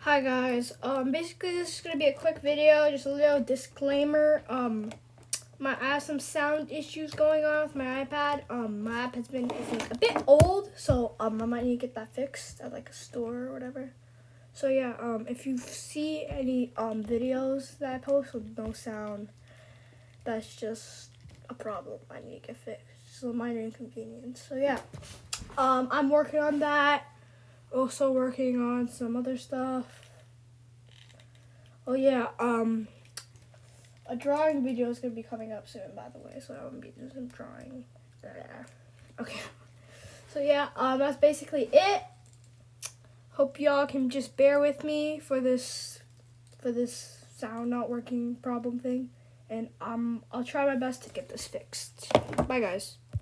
Hi guys. Basically this is gonna be a quick video, just a little disclaimer. I have some sound issues going on with my iPad. My iPad's been a bit old, so I might need to get that fixed at like a store or whatever. So yeah, if you see any videos that I post with no sound, that's just a problem I need to get fixed. It's a minor inconvenience. So yeah, I'm working on that. Also working on some other stuff. Oh yeah, a drawing video is gonna be coming up soon, by the way. So I'm gonna be doing some drawing. Okay. So yeah, that's basically it. Hope y'all can just bear with me for this sound not working problem thing, and I'll try my best to get this fixed. Bye guys.